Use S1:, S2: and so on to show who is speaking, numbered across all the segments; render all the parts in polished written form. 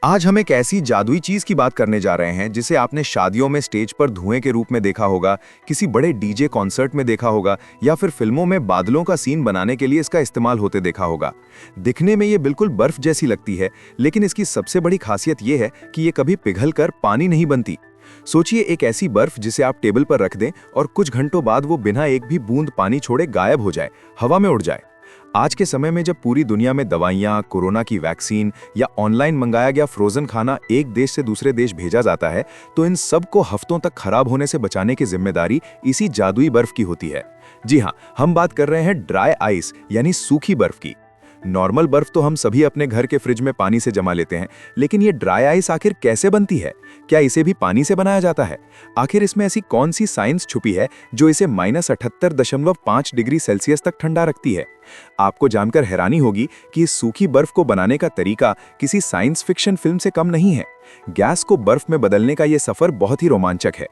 S1: आज हम एक ऐसी जादुई चीज की बात करने जा रहे हैं जिसे आपने शादियों में स्टेज पर धुएं के रूप में देखा होगा, किसी बड़े डीजे कॉन्सर्ट में देखा होगा या फिर फिल्मों में बादलों का सीन बनाने के लिए इसका इस्तेमाल होते देखा होगा। दिखने में ये बिल्कुल बर्फ जैसी लगती है, लेकिन इसकी सबसे बड़ी खासियत ये है कि ये कभी पिघलकर पानी नहीं बनती। सोचिए एक ऐसी बर्फ जिसे आप टेबल पर रख दें और कुछ घंटों बाद वो बिना एक भी बूंद पानी छोड़े गायब हो जाए, हवा में उड़ जाए। आज के समय में जब पूरी दुनिया में दवाइयाँ, कोरोना की वैक्सीन या ऑनलाइन मंगाया गया फ्रोजन खाना एक देश से दूसरे देश भेजा जाता है, तो इन सब को हफ्तों तक खराब होने से बचाने की जिम्मेदारी इसी जादुई बर्फ की होती है। जी हाँ, हम बात कर रहे हैं ड्राई आइस यानी सूखी बर्फ की। नॉर्मल बर्फ तो हम सभी अपने घर के फ्रिज में पानी से जमा लेते हैं, लेकिन ये ड्राई आइस आखिर कैसे बनती है? क्या इसे भी पानी से बनाया जाता है? आखिर इसमें ऐसी कौन सी साइंस छुपी है जो इसे -78.5 डिग्री सेल्सियस तक ठंडा रखती है? आपको जानकर हैरानी होगी कि इस सूखी बर्फ को बनाने का तरीका किसी साइंस फिक्शन फिल्म से कम नहीं है। गैस को बर्फ में बदलने का यह सफर बहुत ही रोमांचक है।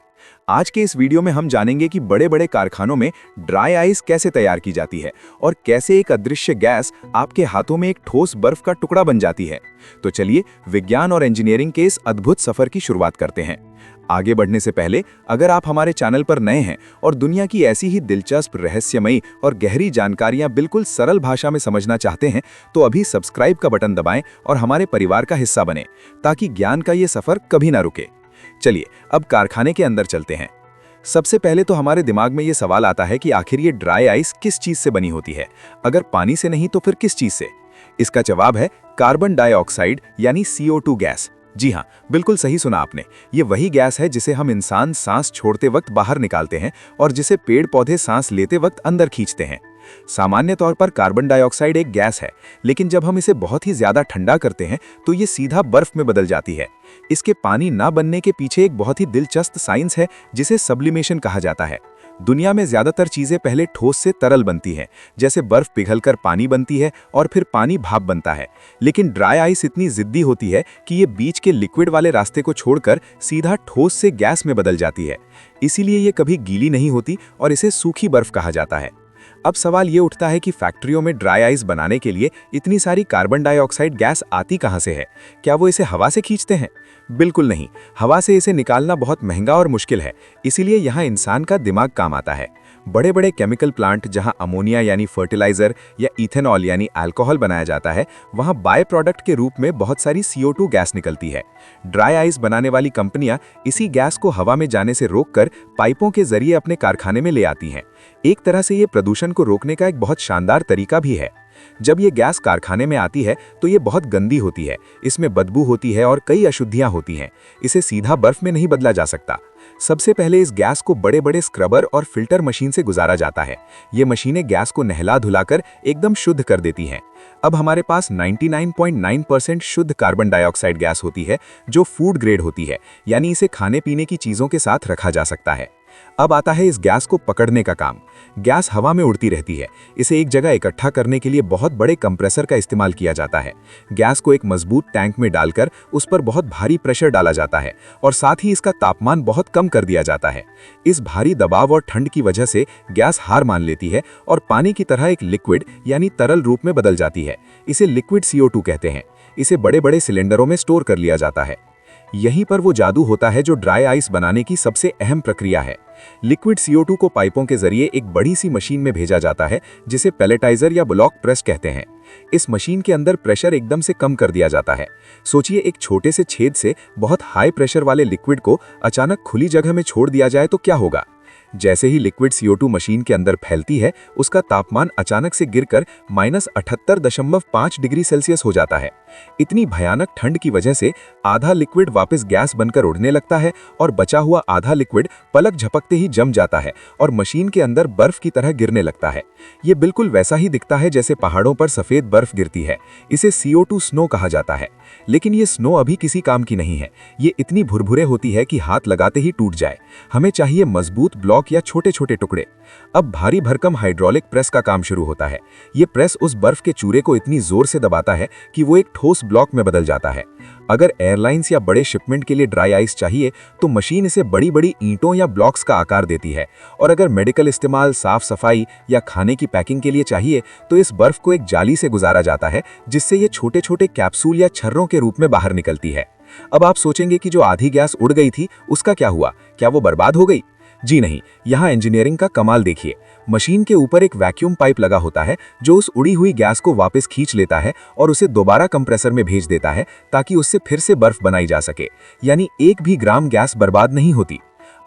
S1: आज के इस वीडियो में हम जानेंगे कि बड़े-बड़े कारखानों में ड्राई आइस कैसे तैयार की जाती है और कैसे एक अदृश्य गैस आपके हाथों में एक ठोस बर्फ का टुकड़ा बन जाती है। तो चलिए विज्ञान और इंजीनियरिंग के इस अद्भुत सफर की शुरुआत करते हैं। आगे बढ़ने से पहले अगर आप हमारे चैनल पर नए हैं और दुनिया की ऐसी ही दिलचस्प, रहस्यमयी और गहरी जानकारियां बिल्कुल सरल भाषा में समझना चाहते हैं, तो अभी सब्सक्राइब का बटन दबाएं और हमारे परिवार का हिस्सा बनें, ताकि ज्ञान का ये सफर कभी ना रुके। चलिए अब कारखाने के अंदर चलते हैं। सबसे पहले तो हमारे दिमाग में ये सवाल आता है कि आखिर ये ड्राई आइस किस चीज से बनी होती है? अगर पानी से नहीं तो फिर किस चीज से? इसका जवाब है कार्बन डाइऑक्साइड यानी CO2 गैस। जी हाँ, बिल्कुल सही सुना आपने। ये वही गैस है जिसे हम इंसान सांस छोड़ते वक्त बाहर निकालते हैं और जिसे पेड़ पौधे सांस लेते वक्त अंदर खींचते हैं। सामान्य तौर पर कार्बन डाइऑक्साइड एक गैस है, लेकिन जब हम इसे बहुत ही ज्यादा ठंडा करते हैं तो ये सीधा बर्फ में बदल जाती है। इसके पानी ना बनने के पीछे एक बहुत ही दिलचस्प साइंस है जिसे सब्लिमेशन कहा जाता है। दुनिया में ज्यादातर चीजें पहले ठोस से तरल बनती हैं, जैसे बर्फ पिघलकर पानी बनती है और फिर पानी भाप बनता है। लेकिन ड्राई आइस इतनी जिद्दी होती है कि ये बीच के लिक्विड वाले रास्ते को छोड़कर सीधा ठोस से गैस में बदल जाती है। इसीलिए ये कभी गीली नहीं होती और इसे सूखी बर्फ कहा जाता है। अब सवाल ये उठता है कि फैक्ट्रियों में ड्राई आइस बनाने के लिए इतनी सारी कार्बन डाइऑक्साइड गैस आती कहाँ से है? क्या वो इसे हवा से खींचते हैं? बिल्कुल नहीं, हवा से इसे निकालना बहुत महंगा और मुश्किल है। इसीलिए यहाँ इंसान का दिमाग काम आता है। बड़े बड़े केमिकल प्लांट जहाँ अमोनिया यानी फर्टिलाइजर या इथेनॉल यानी अल्कोहल बनाया जाता है, वहाँ बाय प्रोडक्ट के रूप में बहुत सारी CO2 गैस निकलती है। ड्राई आइस बनाने वाली कंपनियां इसी गैस को हवा में जाने से रोककर पाइपों के जरिए अपने कारखाने में ले आती हैं। एक तरह से ये प्रदूषण को रोकने का एक बहुत शानदार तरीका भी है। जब ये गैस कारखाने में आती है तो ये बहुत गंदी होती है, इसमें बदबू होती है और कई अशुद्धियां होती हैं। इसे सीधा बर्फ में नहीं बदला जा सकता। सबसे पहले इस गैस को बड़े बड़े स्क्रबर और फिल्टर मशीन से गुजारा जाता है। ये मशीनें गैस को नहला धुलाकर एकदम शुद्ध कर देती हैं। अब हमारे पास 99.9% शुद्ध कार्बन डाइऑक्साइड गैस होती है, जो फूड ग्रेड होती है, यानी इसे खाने पीने की चीजों के साथ रखा जा सकता है। अब आता है इस गैस को पकड़ने का काम। गैस हवा में उड़ती रहती है। इसे एक जगह इकट्ठा करने के लिए बहुत बड़े कंप्रेसर का इस्तेमाल किया जाता है। गैस को एक मजबूत टैंक में डालकर उस पर बहुत भारी प्रेशर डाला जाता है और साथ ही इसका तापमान बहुत कम कर दिया जाता है। इस भारी दबाव और ठंड की वजह से गैस हार मान लेती है और पानी की तरह एक लिक्विड यानी तरल रूप में बदल जाती है। इसे लिक्विड CO2 कहते हैं। इसे बड़े बड़े सिलेंडरों में स्टोर कर लिया जाता है। यहीं पर वो जादू होता है जो ड्राई आइस बनाने की सबसे अहम प्रक्रिया है। लिक्विड CO2 को पाइपों के जरिए एक बड़ी सी मशीन में भेजा जाता है, जिसे पैलेटाइजर या ब्लॉक प्रेस कहते हैं। इस मशीन के अंदर प्रेशर एकदम से कम कर दिया जाता है। सोचिए एक छोटे से छेद से बहुत हाई प्रेशर वाले लिक्विड को अचानक खुली जगह में छोड़ दिया जाए तो क्या होगा? जैसे ही लिक्विड CO2 मशीन के अंदर फैलती है, उसका तापमान अचानक से गिरकर -78.5 डिग्री सेल्सियस हो जाता है। इतनी भयानक ठंड की वजह से आधा लिक्विड वापस गैस बनकर उड़ने लगता है और बचा हुआ आधा लिक्विड पलक झपकते ही जम जाता है और मशीन के अंदर बर्फ की तरह गिरने लगता है। ये बिल्कुल वैसा ही दिखता है जैसे पहाड़ों पर सफेद बर्फ गिरती है। इसे CO2 स्नो कहा जाता है। लेकिन ये स्नो अभी किसी काम की नहीं है। ये इतनी भुरभुरे होती है कि हाथ लगाते ही टूट जाए। हमें चाहिए मजबूत ब्लॉक या छोटे छोटे टुकड़े। अब भारी भरकम हाइड्रोलिक प्रेस का काम शुरू होता है। ये प्रेस उस बर्फ के चूरे को इतनी जोर से दबाता है कि वो एक
S2: ठोस ब्लॉक में बदल जाता है। अगर एयरलाइंस या बड़े शिपमेंट के लिए ड्राई आइस चाहिए तो मशीन इसे बड़ी बड़ी ईंटों या ब्लॉक्स का आकार देती है, और अगर मेडिकल इस्तेमाल, साफ सफाई या खाने की पैकिंग के लिए चाहिए तो इस बर्फ को एक जाली से गुजारा जाता है, जिससे ये छोटे छोटे कैप्सूल या छर्रों के रूप में बाहर निकलती है। अब आप सोचेंगे कि जो आधी गैस उड़ गई थी उसका क्या हुआ, क्या वो बर्बाद हो गई? जी नहीं, यहाँ इंजीनियरिंग का कमाल देखिए। मशीन के ऊपर एक वैक्यूम पाइप लगा होता है जो उस उड़ी हुई गैस को वापस खींच लेता है और उसे दोबारा कंप्रेसर में भेज देता है, ताकि उससे फिर से बर्फ बनाई जा सके। यानी एक भी ग्राम गैस बर्बाद नहीं होती।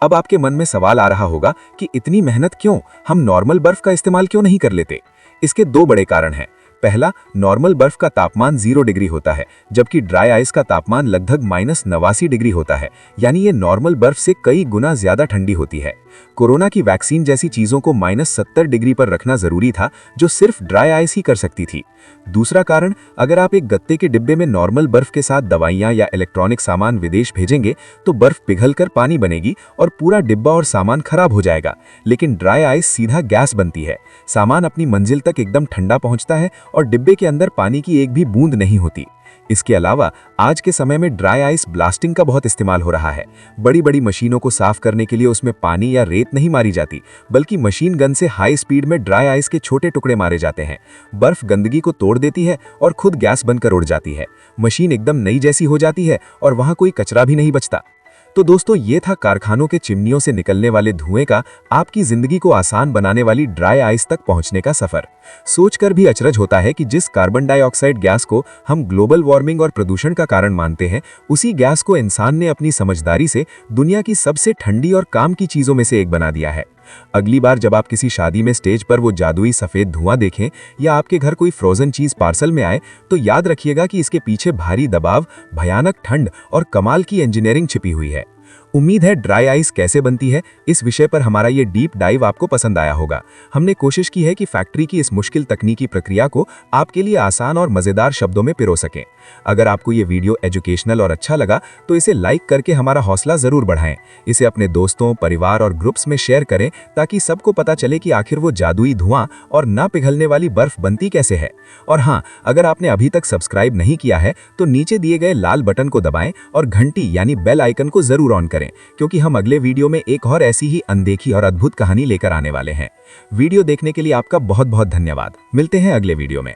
S2: अब आपके मन में सवाल आ रहा होगा कि इतनी मेहनत क्यों, हम नॉर्मल बर्फ का इस्तेमाल क्यों नहीं कर लेते? इसके दो बड़े कारण हैं। पहला, नॉर्मल बर्फ का तापमान 0 डिग्री होता है, जबकि ड्राई आइस का तापमान लगभग -89 डिग्री होता है। यानी ये नॉर्मल बर्फ से कई गुना ज्यादा ठंडी होती है। कोरोना की वैक्सीन जैसी चीजों को -70 डिग्री पर रखना जरूरी था, जो सिर्फ ड्राई आइस ही कर सकती थी। दूसरा कारण, अगर आप एक गत्ते के डिब्बे में नॉर्मल बर्फ के साथ दवाइयां या इलेक्ट्रॉनिक सामान विदेश भेजेंगे तो बर्फ पिघलकर पानी बनेगी और पूरा डिब्बा और सामान खराब हो जाएगा। लेकिन ड्राई आइस सीधा गैस बनती है, सामान अपनी मंजिल तक एकदम ठंडा पहुंचता है और डिब्बे के अंदर पानी की एक भी बूंद नहीं होती। इसके अलावा आज के समय में ड्राई आइस ब्लास्टिंग का बहुत इस्तेमाल हो रहा है। बड़ी बड़ी मशीनों को साफ करने के लिए उसमें पानी या रेत नहीं मारी जाती, बल्कि मशीन गन से हाई स्पीड में ड्राई आइस के छोटे टुकड़े मारे जाते हैं। बर्फ गंदगी को तोड़ देती है और खुद गैस बनकर उड़ जाती है। मशीन एकदम नई जैसी हो जाती है और वहां कोई कचरा भी नहीं बचता। तो दोस्तों, ये था कारखानों के चिमनियों से निकलने वाले धुएं का आपकी जिंदगी को आसान बनाने वाली ड्राई आइस तक पहुंचने का सफर। सोचकर भी अचरज होता है कि जिस कार्बन डाइऑक्साइड गैस को हम ग्लोबल वार्मिंग और प्रदूषण का कारण मानते हैं, उसी गैस को इंसान ने अपनी समझदारी से दुनिया की सबसे ठंडी और काम की चीजों में से एक बना दिया है। अगली बार जब आप किसी शादी में स्टेज पर वो जादुई सफेद धुआं देखें या आपके घर कोई फ्रोजन चीज पार्सल में आए, तो याद रखिएगा कि इसके पीछे भारी दबाव, भयानक ठंड और कमाल की इंजीनियरिंग छिपी हुई है। उम्मीद है ड्राई आइस कैसे बनती है इस विषय पर हमारा ये डीप डाइव आपको पसंद आया होगा। हमने कोशिश की है कि फैक्ट्री की इस मुश्किल तकनीकी प्रक्रिया को आपके लिए आसान और मजेदार शब्दों में पिरो सकें। अगर आपको ये वीडियो एजुकेशनल और अच्छा लगा तो इसे लाइक करके हमारा हौसला जरूर बढ़ाएं। इसे अपने दोस्तों, परिवार और ग्रुप्स में शेयर करें, ताकि सबको पता चले कि आखिर वो जादुई धुआं और ना पिघलने वाली बर्फ बनती कैसे है। और हाँ, अगर आपने अभी तक सब्सक्राइब नहीं किया है तो नीचे दिए गए लाल बटन को दबाएं और घंटी यानी बेल आइकन को जरूर ऑन करें, क्योंकि हम अगले वीडियो में एक और ऐसी ही अनदेखी और अद्भुत कहानी लेकर आने वाले हैं। वीडियो देखने के लिए आपका बहुत बहुत धन्यवाद। मिलते हैं अगले वीडियो में।